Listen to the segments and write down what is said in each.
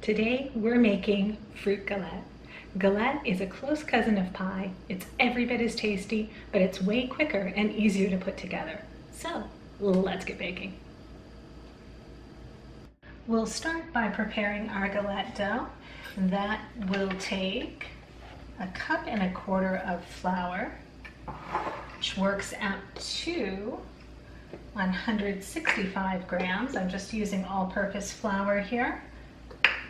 Today we're making fruit galette. Galette is a close cousin of pie. It's every bit as tasty, but it's way quicker and easier to put together. So let's get baking. We'll start by preparing our galette dough. That will take 1.25 cups of flour, which works out to 165 grams. I'm just using all-purpose flour here.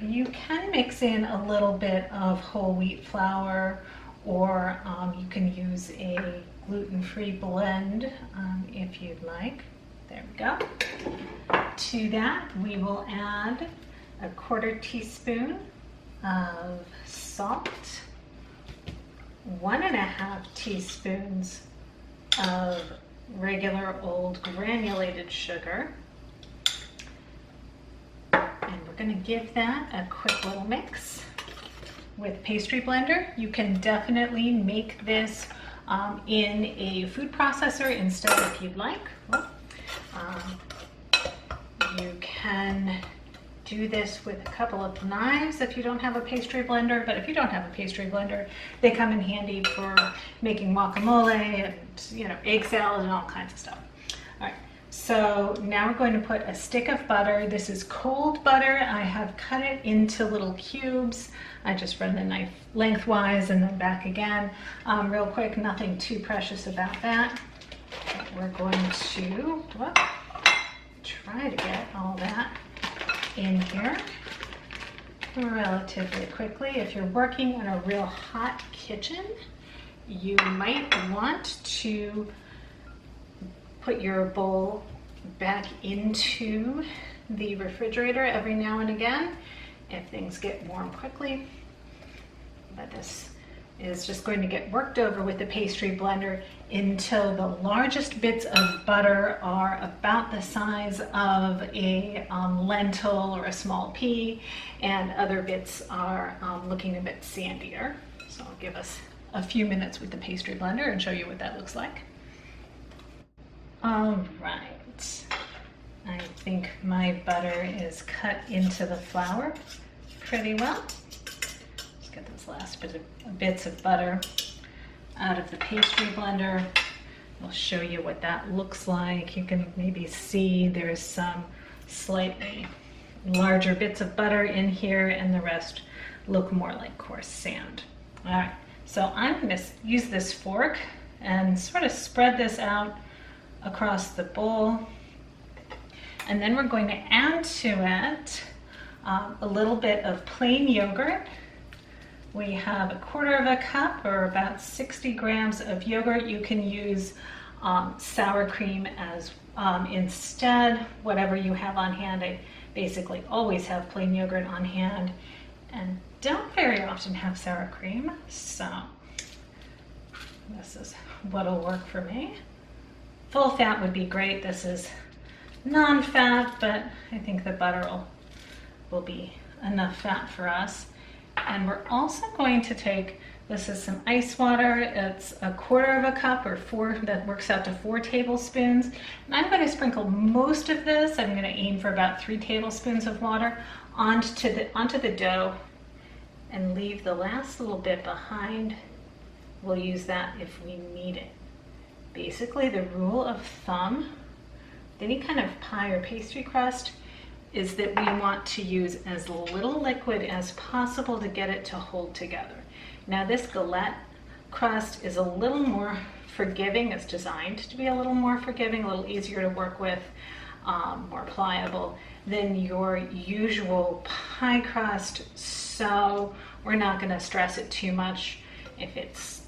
You can mix in a little bit of whole wheat flour, or you can use a gluten-free blend if you'd like. There we go. To that, we will add 1/4 teaspoon of salt, 1.5 teaspoons of regular old granulated sugar. And we're going to give that a quick little mix with pastry blender. You can definitely make this in a food processor instead if you'd like. You can do this with a couple of knives if you don't have a pastry blender, but if you don't have a pastry blender, they come in handy for making guacamole and egg salad and all kinds of stuff. All right. So now we're going to put a stick of butter. This is cold butter. I have cut it into little cubes. I just run the knife lengthwise and then back again. Real quick, nothing too precious about that. But we're going to try to get all that in here relatively quickly. If you're working in a real hot kitchen, you might want to put your bowl back into the refrigerator every now and again if things get warm quickly. But this is just going to get worked over with the pastry blender until the largest bits of butter are about the size of a lentil or a small pea, and other bits are looking a bit sandier. So I'll give us a few minutes with the pastry blender and show you what that looks like. All right, I think my butter is cut into the flour pretty well. Let's get those last bits of butter out of the pastry blender. I'll show you what that looks like. You can maybe see there's some slightly larger bits of butter in here, and the rest look more like coarse sand. All right, so I'm going to use this fork and sort of spread this out across the bowl, and then we're going to add to it a little bit of plain yogurt. We have 1/4 cup or about 60 grams of yogurt. You can use sour cream as instead, whatever you have on hand. I basically always have plain yogurt on hand and don't very often have sour cream, so this is what'll work for me. Full fat would be great. This is non-fat, but I think the butter will be enough fat for us. And we're also going to take, this is some ice water. It's 1/4 cup or that works out to 4 tablespoons. And I'm going to sprinkle most of this. I'm going to aim for about 3 tablespoons of water onto the dough and leave the last little bit behind. We'll use that if we need it. Basically, the rule of thumb with any kind of pie or pastry crust is that we want to use as little liquid as possible to get it to hold together. Now, this galette crust is a little more forgiving. It's designed to be a little more forgiving, a little easier to work with, more pliable than your usual pie crust. So we're not going to stress it too much. If it's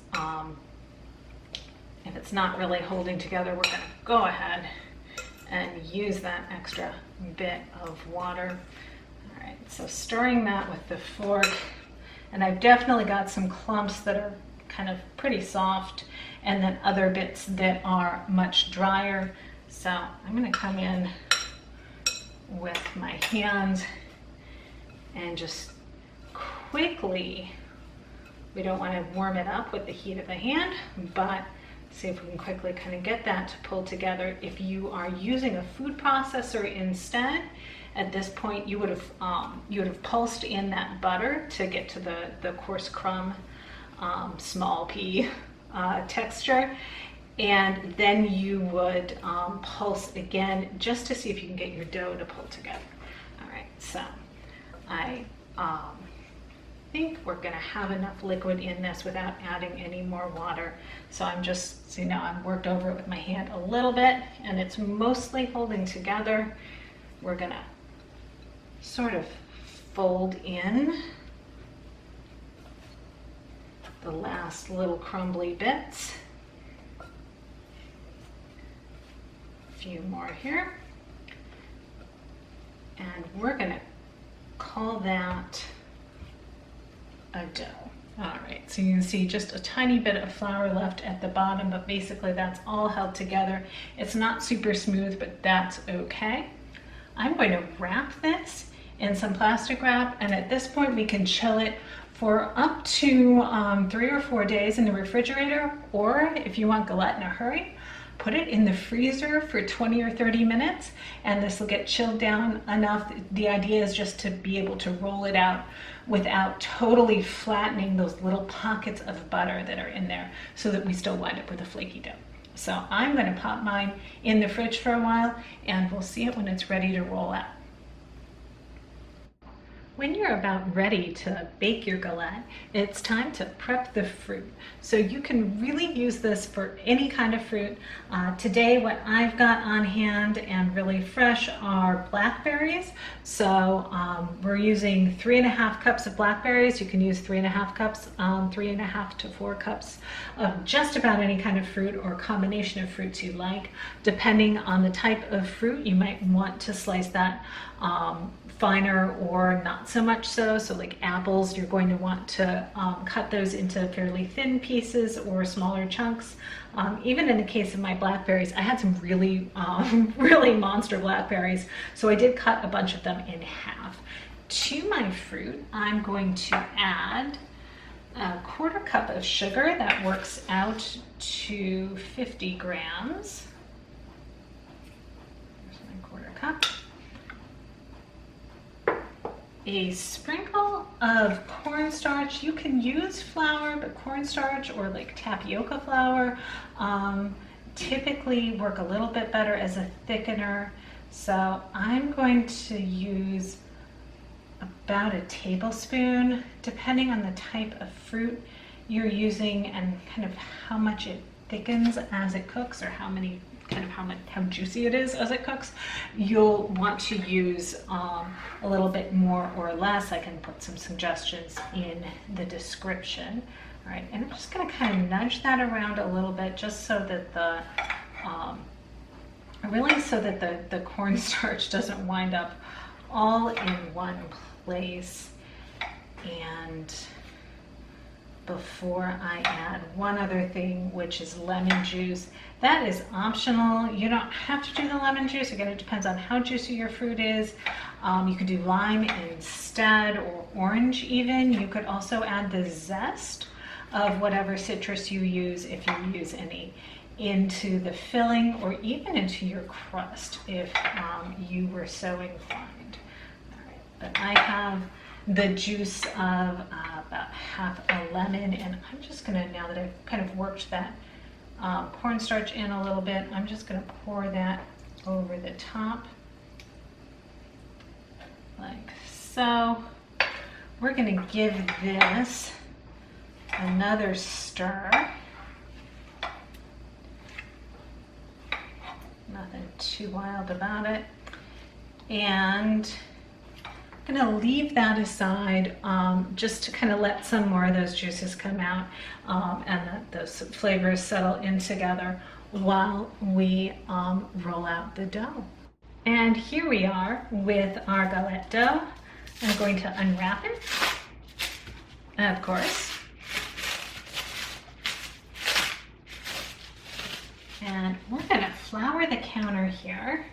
not really holding together, we're going to go ahead and use that extra bit of water. All right, so stirring that with the fork, and I've definitely got some clumps that are kind of pretty soft, and then other bits that are much drier. So I'm going to come in with my hands and just quickly, we don't want to warm it up with the heat of the hand, but see if we can quickly kind of get that to pull together. If you are using a food processor instead, At this point, you would have pulsed in that butter to get to the coarse crumb, small pea texture. And then you would pulse again just to see if you can get your dough to pull together. All right, so I think we're gonna have enough liquid in this without adding any more water. So I'm just, so you know, I've worked over it with my hand a little bit and it's mostly holding together. We're gonna sort of fold in the last little crumbly bits. Few more here, and we're gonna call that a dough. All right, so you can see just a tiny bit of flour left at the bottom, but basically that's all held together. It's not super smooth, but that's okay. I'm going to wrap this in some plastic wrap, and at this point we can chill it for up to 3 or 4 days in the refrigerator, or if you want Galette in a hurry, put it in the freezer for 20 or 30 minutes and this will get chilled down enough. The idea is just to be able to roll it out without totally flattening those little pockets of butter that are in there so that we still wind up with a flaky dough. So I'm going to pop mine in the fridge for a while and we'll see it when it's ready to roll out. When you're about ready to bake your galette, it's time to prep the fruit. So you can really use this for any kind of fruit. Today what I've got on hand and really fresh are blackberries. So we're using 3.5 cups of blackberries. You can use 3.5 cups, 3.5 to 4 cups of just about any kind of fruit or combination of fruits you like. Depending on the type of fruit, you might want to slice that finer or not so much so. So like apples, you're going to want to cut those into fairly thin pieces or smaller chunks. Even in the case of my blackberries, I had some really, really monster blackberries. So I did cut a bunch of them in half. To my fruit, I'm going to add a 1/4 cup of sugar. That works out to 50 grams. There's my 1/4 cup. A sprinkle of cornstarch. You can use flour, but cornstarch or like tapioca flour typically work a little bit better as a thickener. So I'm going to use about a tablespoon, depending on the type of fruit you're using and kind of how much it thickens as it cooks, or how juicy it is as it cooks. You'll want to use a little bit more or less. I can put some suggestions in the description. All right, and I'm just going to kind of nudge that around a little bit, just so that the cornstarch doesn't wind up all in one place. And before I add one other thing, which is lemon juice. That is optional. You don't have to do the lemon juice. Again, it depends on how juicy your fruit is. You could do lime instead, or orange even. You could also add the zest of whatever citrus you use, if you use any, into the filling or even into your crust if you were so inclined. All right, but I have the juice of about half a lemon, and I'm just gonna, now that I've kind of worked that cornstarch in a little bit, I'm just gonna pour that over the top like so. We're gonna give this another stir. Nothing too wild about it. And I'm gonna leave that aside just to kind of let some more of those juices come out and those flavors settle in together while we roll out the dough. And here we are with our galette dough. I'm going to unwrap it, of course. And we're gonna flour the counter here.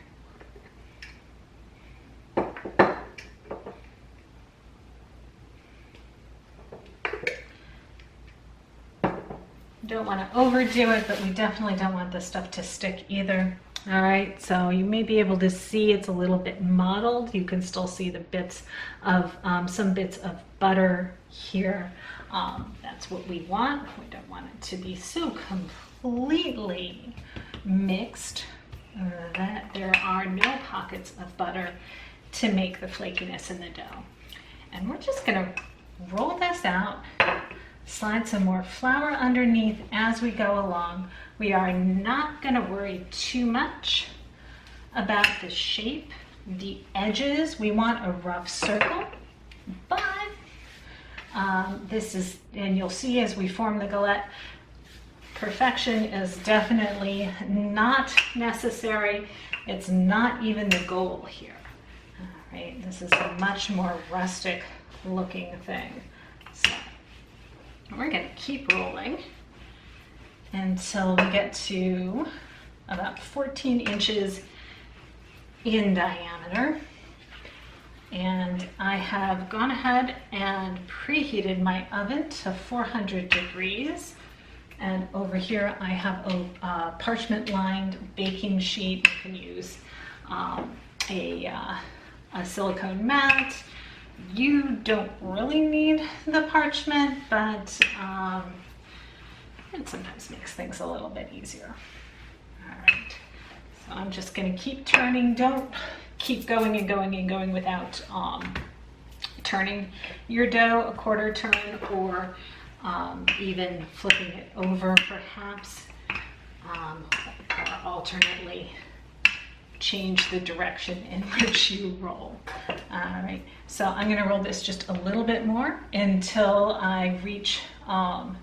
Don't want to overdo it, but we definitely don't want this stuff to stick either. All right, so you may be able to see it's a little bit mottled. You can still see the bits of, some bits of butter here. That's what we want. We don't want it to be so completely mixed that there are no pockets of butter to make the flakiness in the dough. And we're just gonna roll this out, slide some more flour underneath as we go along. We are not gonna worry too much about the shape, the edges. We want a rough circle, but this is, and you'll see as we form the galette, perfection is definitely not necessary. It's not even the goal here. All right, this is a much more rustic looking thing. So we're gonna keep rolling until we get to about 14 inches in diameter. And I have gone ahead and preheated my oven to 400 degrees. And over here I have a parchment lined baking sheet. You can use a silicone mat. You don't really need the parchment, but it sometimes makes things a little bit easier. All right, so I'm just gonna keep turning. Don't keep going and going and going without turning your dough a quarter turn, or even flipping it over perhaps, or alternately change the direction in which you roll. All right, so I'm gonna roll this just a little bit more until I reach, kind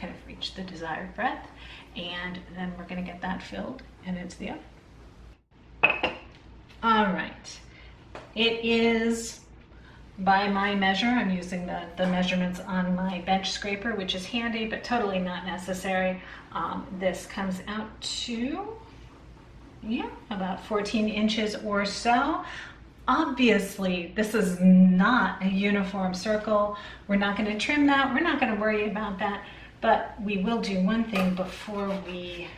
of reach the desired breadth, and then we're gonna get that filled and into the oven. All right, it is by my measure. I'm using the measurements on my bench scraper, which is handy, but totally not necessary. This comes out to, yeah, about 14 inches or so. Obviously, this is not a uniform circle. We're not going to trim that. We're not going to worry about that. But we will do one thing before we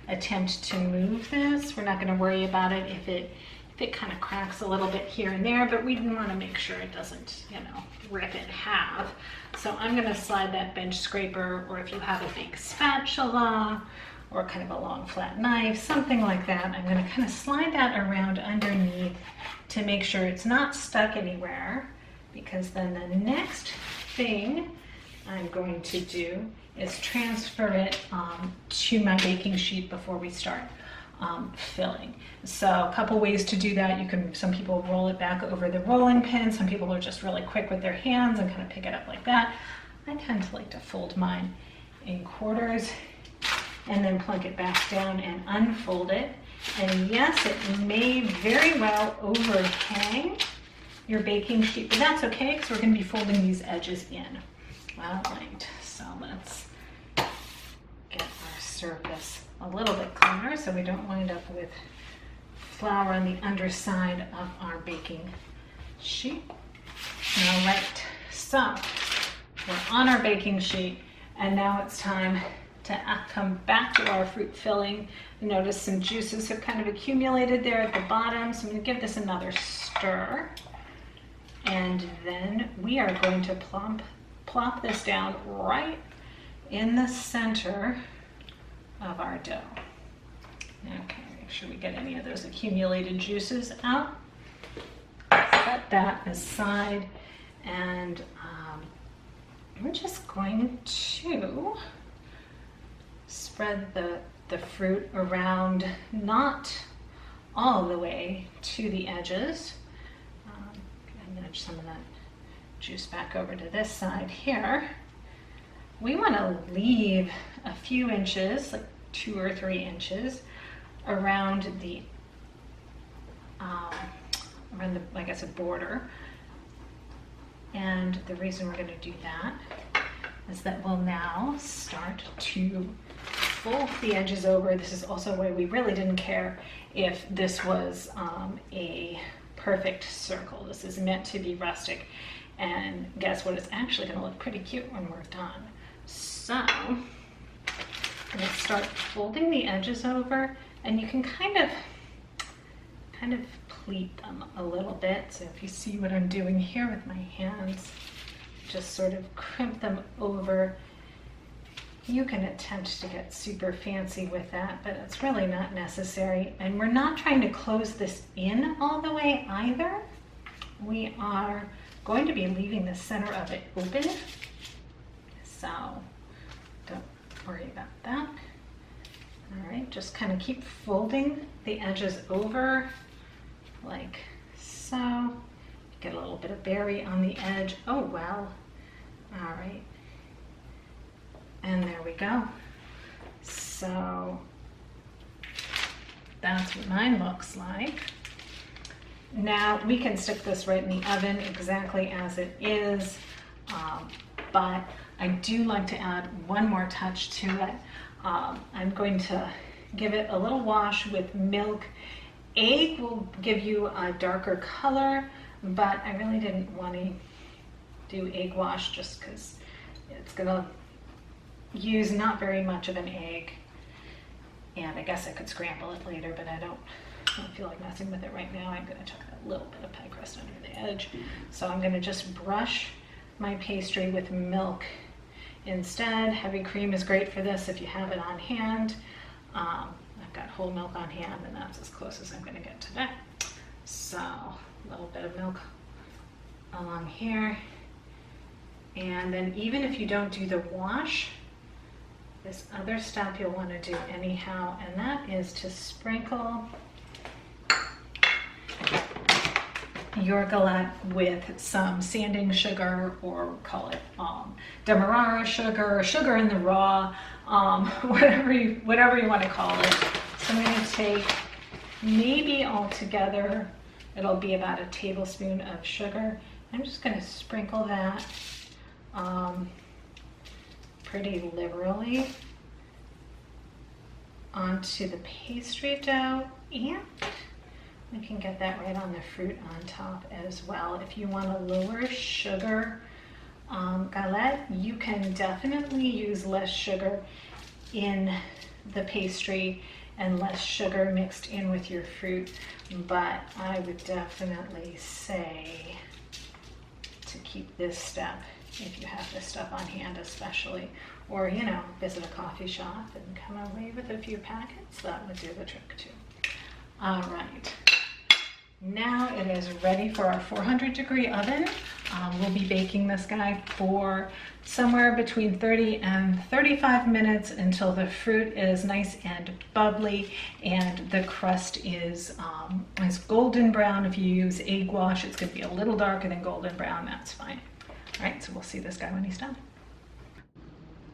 attempt to move this. We're not going to worry about it if it kind of cracks a little bit here and there, but we want to make sure it doesn't, you know, rip in half. So I'm going to slide that bench scraper, or if you have a big spatula or kind of a long flat knife, something like that, I'm going to kind of slide that around underneath to make sure it's not stuck anywhere, because then the next thing I'm going to do is transfer it to my baking sheet before we start filling. So a couple ways to do that. You can, some people roll it back over the rolling pin. Some people are just really quick with their hands and kind of pick it up like that. I tend to like to fold mine in quarters and then plunk it back down and unfold it. And yes, it may very well overhang your baking sheet, but that's okay because we're going to be folding these edges in. All right, so let's get our surface a little bit cleaner so we don't wind up with flour on the underside of our baking sheet. All right, so we're on our baking sheet, and now it's time to come back to our fruit filling. Notice some juices have kind of accumulated there at the bottom, so I'm going to give this another stir, and then we are going to plop this down right in the center of our dough. Okay, make sure we get any of those accumulated juices out. Set that aside, and we're just going to spread the fruit around, not all the way to the edges. And nudge some of that juice back over to this side here. We want to leave a few inches, like 2 or 3 inches, around the, I guess, a border. And the reason we're going to do that is that we'll now start to fold the edges over. This is also why we really didn't care if this was a perfect circle. This is meant to be rustic. And guess what? It's actually going to look pretty cute when we're done. So I'm going to start folding the edges over And you can kind of pleat them a little bit. So if you see what I'm doing here with my hands, just sort of crimp them over. You can attempt to get super fancy with that, but it's really not necessary. And we're not trying to close this in all the way either. We are going to be leaving the center of it open. So don't worry about that. All right, just kind of keep folding the edges over like so. Get a little bit of berry on the edge. Oh, well. All right. And there we go. So that's what mine looks like. Now we can stick this right in the oven exactly as it is, but I do like to add one more touch to it. I'm going to give it a little wash with milk. Egg will give you a darker color, but I really didn't want to do egg wash just because it's gonna use not very much of an egg, and I guess I could scramble it later, but I don't feel like messing with it right now. I'm going to chuck that little bit of pie crust under the edge. So I'm going to just brush my pastry with milk instead. Heavy cream is great for this if you have it on hand. I've got whole milk on hand, and that's as close as I'm going to get today. So a little bit of milk along here, and then even if you don't do the wash, this other step you'll want to do anyhow, and that is to sprinkle your galette with some sanding sugar, or call it demerara sugar, sugar in the raw, whatever you want to call it. So I'm going to take maybe altogether, it'll be about a tablespoon of sugar. I'm just going to sprinkle that pretty liberally onto the pastry dough, and we can get that right on the fruit on top as well. If you want a lower sugar galette, you can definitely use less sugar in the pastry and less sugar mixed in with your fruit, but I would definitely say to keep this step if you have this stuff on hand especially, or visit a coffee shop and come away with a few packets. That would do the trick too. All right, now it is ready for our 400-degree oven. We'll be baking this guy for somewhere between 30 and 35 minutes until the fruit is nice and bubbly and the crust is golden brown. If you use egg wash, it's going to be a little darker than golden brown. That's fine. All right, so we'll see this guy when he's done.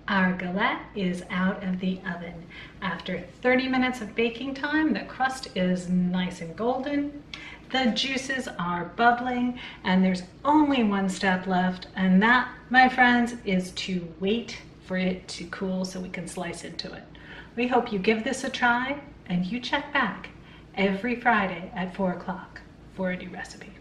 Our galette is out of the oven. After 30 minutes of baking time, the crust is nice and golden. The juices are bubbling, and there's only one step left, and that, my friends, is to wait for it to cool so we can slice into it. We hope you give this a try, and you check back every Friday at 4 o'clock for a new recipe.